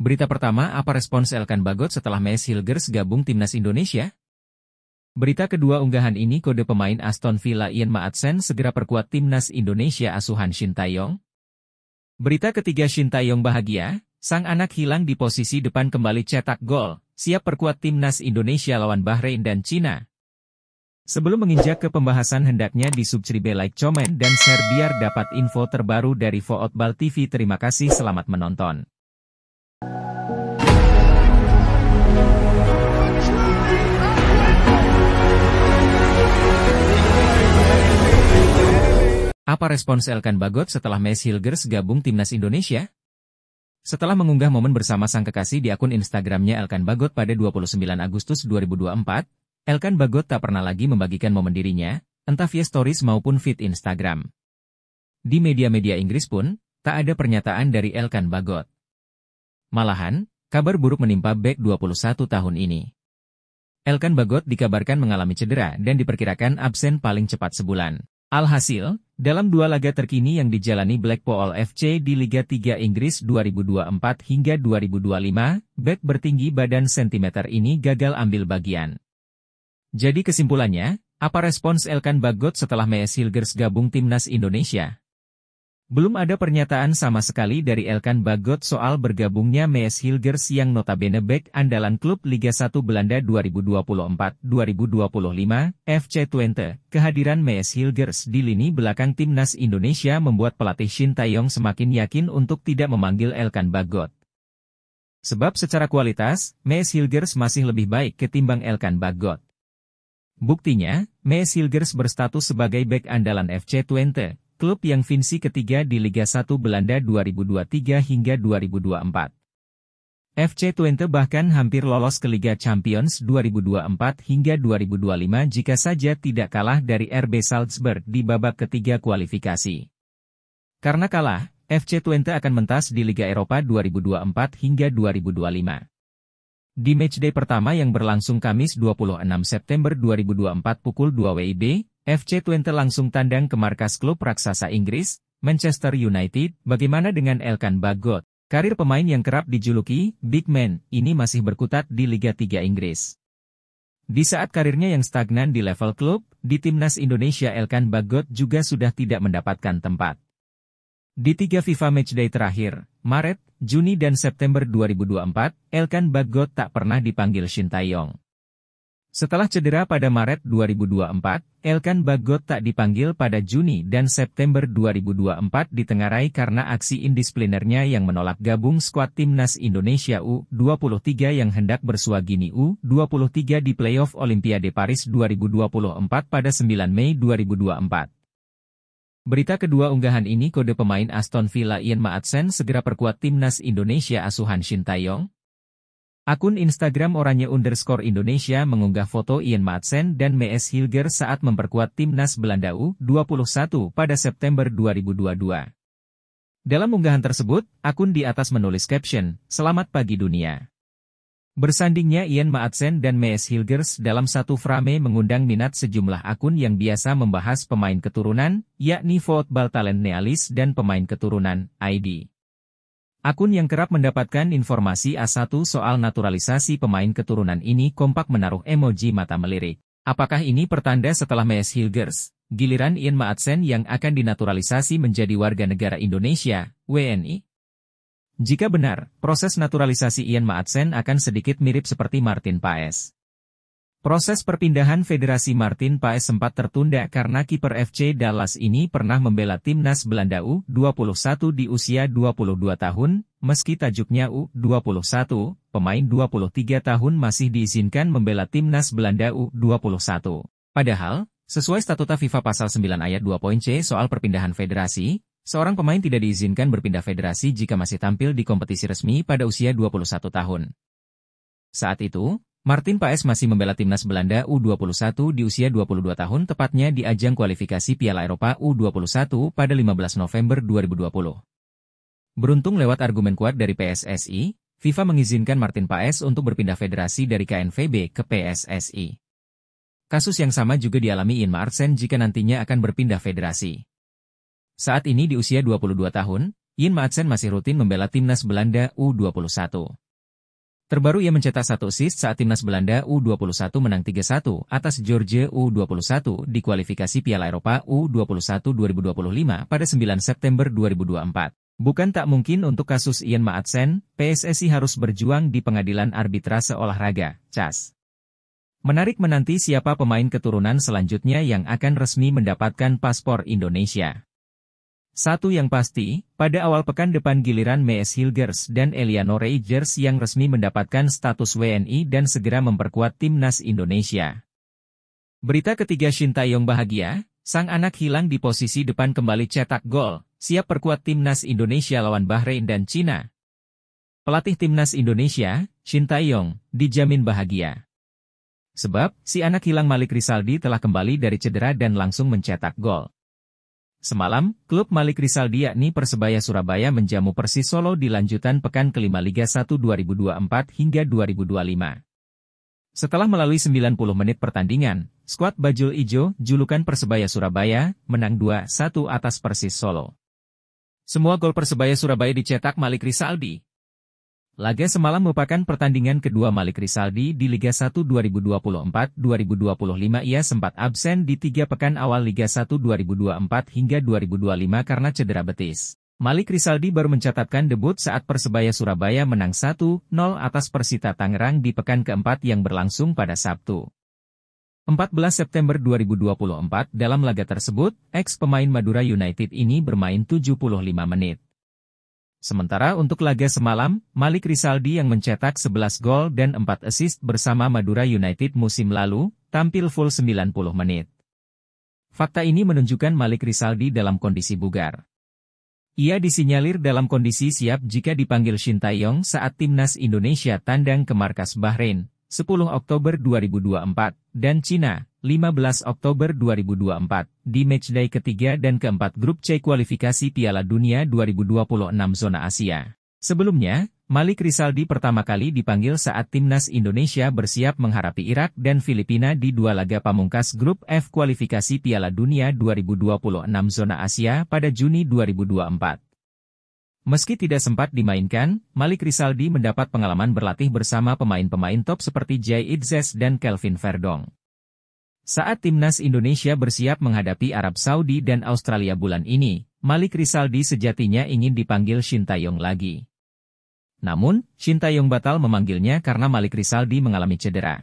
Berita pertama, apa respons Elkan Bagot setelah Mees Hilgers gabung timnas Indonesia? Berita kedua unggahan ini kode pemain Aston Villa Ian Maatsen segera perkuat timnas Indonesia asuhan Shin Tae-yong. Berita ketiga, Shin Tae-yong bahagia, sang anak hilang di posisi depan kembali cetak gol, siap perkuat timnas Indonesia lawan Bahrain dan Cina. Sebelum menginjak ke pembahasan hendaknya di-subscribe, like, komen, dan share biar dapat info terbaru dari Football TV. Terima kasih, selamat menonton. Apa respons Elkan Bagot setelah Mees Hilgers gabung timnas Indonesia? Setelah mengunggah momen bersama sang kekasih di akun Instagramnya Elkan Bagot pada 29 Agustus 2024, Elkan Bagot tak pernah lagi membagikan momen dirinya, entah via stories maupun feed Instagram. Di media-media Inggris pun, tak ada pernyataan dari Elkan Bagot. Malahan, kabar buruk menimpa bek 21 tahun ini. Elkan Bagot dikabarkan mengalami cedera dan diperkirakan absen paling cepat sebulan. Alhasil, dalam dua laga terkini yang dijalani Blackpool FC di Liga 3 Inggris 2024 hingga 2025, bek bertinggi badan sentimeter ini gagal ambil bagian. Jadi kesimpulannya, apa respons Elkan Bagot setelah Mees Hilgers gabung timnas Indonesia? Belum ada pernyataan sama sekali dari Elkan Bagot soal bergabungnya Mees Hilgers yang notabene bek andalan klub Liga 1 Belanda 2024-2025, FC Twente. Kehadiran Mees Hilgers di lini belakang timnas Indonesia membuat pelatih Shin Tae-yong semakin yakin untuk tidak memanggil Elkan Bagot. Sebab secara kualitas, Mees Hilgers masih lebih baik ketimbang Elkan Bagot. Buktinya, Mees Hilgers berstatus sebagai bek andalan FC Twente, klub yang finsi ketiga di Liga 1 Belanda 2023 hingga 2024. FC Twente bahkan hampir lolos ke Liga Champions 2024 hingga 2025 jika saja tidak kalah dari RB Salzburg di babak ketiga kualifikasi. Karena kalah, FC Twente akan mentas di Liga Eropa 2024 hingga 2025. Di matchday pertama yang berlangsung Kamis 26 September 2024 pukul 2 WIB, FC Twente langsung tandang ke markas klub raksasa Inggris, Manchester United. Bagaimana dengan Elkan Bagot? Karir pemain yang kerap dijuluki Big Man ini masih berkutat di Liga 3 Inggris. Di saat karirnya yang stagnan di level klub, di timnas Indonesia Elkan Bagot juga sudah tidak mendapatkan tempat. Di 3 FIFA Matchday terakhir, Maret, Juni dan September 2024, Elkan Bagot tak pernah dipanggil Shin Tae-yong. Setelah cedera pada Maret 2024, Elkan Bagot tak dipanggil pada Juni dan September 2024 ditengarai karena aksi indisiplinernya yang menolak gabung skuad timnas Indonesia U23 yang hendak bersuagini U23 di playoff Olimpiade Paris 2024 pada 9 Mei 2024. Berita kedua unggahan ini kode pemain Aston Villa Ian Maatsen segera perkuat timnas Indonesia asuhan Shin Tae-yong. Akun Instagram oranye_Indonesia mengunggah foto Ian Maatsen dan Mees Hilgers saat memperkuat timnas Belanda U21 pada September 2022. Dalam unggahan tersebut, akun di atas menulis caption, "Selamat pagi dunia." Bersandingnya Ian Maatsen dan Mees Hilgers dalam satu frame mengundang minat sejumlah akun yang biasa membahas pemain keturunan, yakni Football Talent Nealis dan pemain keturunan, ID. Akun yang kerap mendapatkan informasi A1 soal naturalisasi pemain keturunan ini kompak menaruh emoji mata melirik. Apakah ini pertanda setelah Mees Hilgers, giliran Ian Maatsen yang akan dinaturalisasi menjadi warga negara Indonesia, WNI? Jika benar, proses naturalisasi Ian Maatsen akan sedikit mirip seperti Martin Paes. Proses perpindahan Federasi Martin Paes sempat tertunda karena kiper FC Dallas ini pernah membela timnas Belanda U21 di usia 22 tahun, meski tajuknya U21, pemain 23 tahun masih diizinkan membela timnas Belanda U21. Padahal, sesuai statuta FIFA pasal 9 ayat 2.c soal perpindahan federasi, seorang pemain tidak diizinkan berpindah federasi jika masih tampil di kompetisi resmi pada usia 21 tahun. Saat itu, Martin Paes masih membela timnas Belanda U21 di usia 22 tahun tepatnya di ajang kualifikasi Piala Eropa U21 pada 15 November 2020. Beruntung lewat argumen kuat dari PSSI, FIFA mengizinkan Martin Paes untuk berpindah federasi dari KNVB ke PSSI. Kasus yang sama juga dialami Ian Maatsen jika nantinya akan berpindah federasi. Saat ini di usia 22 tahun, Ian Maatsen masih rutin membela timnas Belanda U21. Terbaru ia mencetak 1 assist saat timnas Belanda U21 menang 3-1 atas Georgia U21 di kualifikasi Piala Eropa U21 2025 pada 9 September 2024. Bukan tak mungkin untuk kasus Ian Maatsen, PSSI harus berjuang di pengadilan arbitrase olahraga, CAS. Menarik menanti siapa pemain keturunan selanjutnya yang akan resmi mendapatkan paspor Indonesia. Satu yang pasti, pada awal pekan depan giliran Mees Hilgers dan Eliano Reijers yang resmi mendapatkan status WNI dan segera memperkuat timnas Indonesia. Berita ketiga, Shin Tae-yong bahagia, sang anak hilang di posisi depan kembali cetak gol, siap perkuat timnas Indonesia lawan Bahrain dan Cina. Pelatih timnas Indonesia, Shin Tae-yong, dijamin bahagia. Sebab, si anak hilang Malik Rizaldi telah kembali dari cedera dan langsung mencetak gol. Semalam, klub Malik Rizaldi yakni Persebaya Surabaya menjamu Persis Solo di lanjutan pekan kelima Liga 1 2024 hingga 2025. Setelah melalui 90 menit pertandingan, skuad Bajul Ijo, julukan Persebaya Surabaya, menang 2-1 atas Persis Solo. Semua gol Persebaya Surabaya dicetak Malik Rizaldi. Laga semalam merupakan pertandingan kedua Malik Rizaldi di Liga 1 2024-2025. Ia sempat absen di 3 pekan awal Liga 1 2024 hingga 2025 karena cedera betis. Malik Rizaldi baru mencatatkan debut saat Persebaya Surabaya menang 1-0 atas Persita Tangerang di pekan keempat yang berlangsung pada Sabtu. 14 September 2024 dalam laga tersebut, ex-pemain Madura United ini bermain 75 menit. Sementara untuk laga semalam, Malik Rizaldi yang mencetak 11 gol dan 4 assist bersama Madura United musim lalu, tampil full 90 menit. Fakta ini menunjukkan Malik Rizaldi dalam kondisi bugar. Ia disinyalir dalam kondisi siap jika dipanggil Shin Tae-yong saat timnas Indonesia tandang ke markas Bahrain, 10 Oktober 2024, dan Cina, 15 Oktober 2024, di matchday ketiga dan keempat grup C kualifikasi Piala Dunia 2026 zona Asia. Sebelumnya, Malik Rizaldi pertama kali dipanggil saat timnas Indonesia bersiap menghadapi Irak dan Filipina di 2 laga pamungkas grup F kualifikasi Piala Dunia 2026 zona Asia pada Juni 2024. Meski tidak sempat dimainkan, Malik Rizaldi mendapat pengalaman berlatih bersama pemain-pemain top seperti Jay Idzes dan Kelvin Verdong. Saat timnas Indonesia bersiap menghadapi Arab Saudi dan Australia bulan ini, Malik Rizaldi sejatinya ingin dipanggil Shin Tae-yong lagi. Namun, Shin Tae-yong batal memanggilnya karena Malik Rizaldi mengalami cedera.